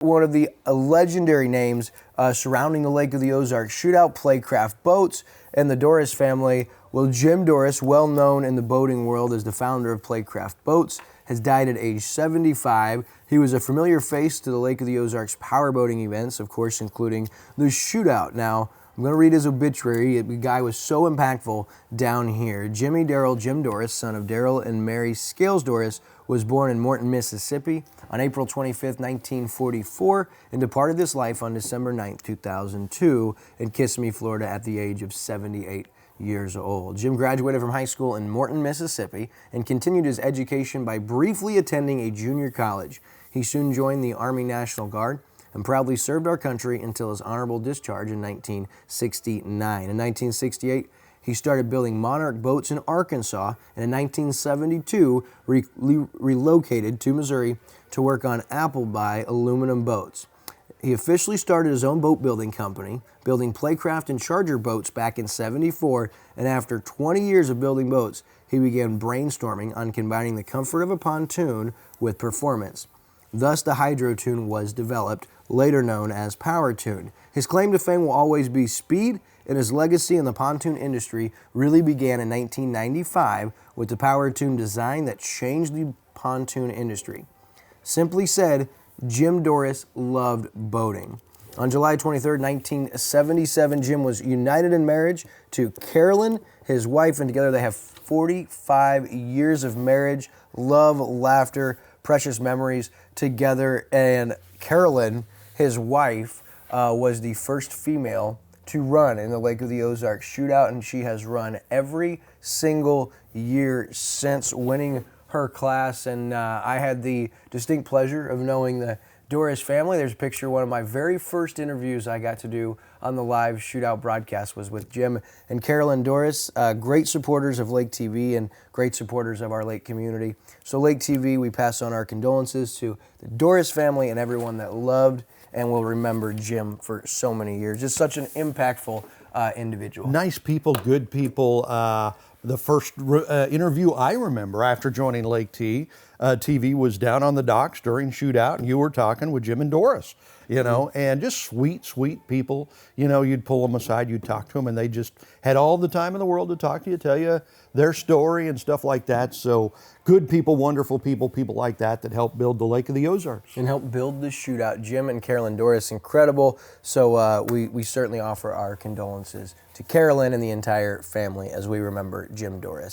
One of the legendary names surrounding the Lake of the Ozarks shootout playcraft boats and the Dorris family. Well, Jim Dorris, well known in the boating world as the founder of Playcraft Boats, has died at age 75. He was a familiar face to the Lake of the Ozarks powerboating events, of course, including the shootout. Now, I'm going to read his obituary. The guy was so impactful down here. Jim Dorris, son of Daryl and Mary Scales Dorris, was born in Morton, Mississippi on April 25, 1944, and departed this life on December 9, 2002 in Kissimmee, Florida at the age of 78 years old. Jim graduated from high school in Morton, Mississippi, and continued his education by briefly attending a junior college. He soon joined the Army National Guard and proudly served our country until his honorable discharge in 1969. In 1968, he started building Monarch boats in Arkansas, and in 1972 relocated to Missouri to work on Appleby aluminum boats. He officially started his own boat building company, building Playcraft and Charger boats back in '74, and after 20 years of building boats, he began brainstorming on combining the comfort of a pontoon with performance. Thus, the Hydro-Tune was developed, later known as Power-Tune. His claim to fame will always be speed, and his legacy in the pontoon industry really began in 1995 with the Power-Tune design that changed the pontoon industry. Simply said, Jim Dorris loved boating. On July 23, 1977, Jim was united in marriage to Carolyn, his wife, and together they have 45 years of marriage, love, laughter, precious memories together. And Carolyn, his wife, was the first female to run in the Lake of the Ozarks shootout, and she has run every single year since winning her class. And I had the distinct pleasure of knowing the Dorris family. There's a picture of one of my very first interviews I got to do on the live shootout broadcast was with Jim and Carolyn Dorris, great supporters of Lake TV and great supporters of our Lake community. So Lake TV, we pass on our condolences to the Dorris family and everyone that loved and will remember Jim for so many years. Just such an impactful individual. Nice people, good people. The first interview I remember after joining Lake TV was down on the docks during shootout, and you were talking with Jim and Dorris, you know, and just sweet, sweet people. You know, you'd pull them aside, you'd talk to them, and they just had all the time in the world to talk to you, tell you their story and stuff like that. So good people, wonderful people, people like that help build the Lake of the Ozarks. And help build the shootout. Jim and Carolyn Dorris, incredible. So we certainly offer our condolences to Carolyn and the entire family as we remember Jim Dorris.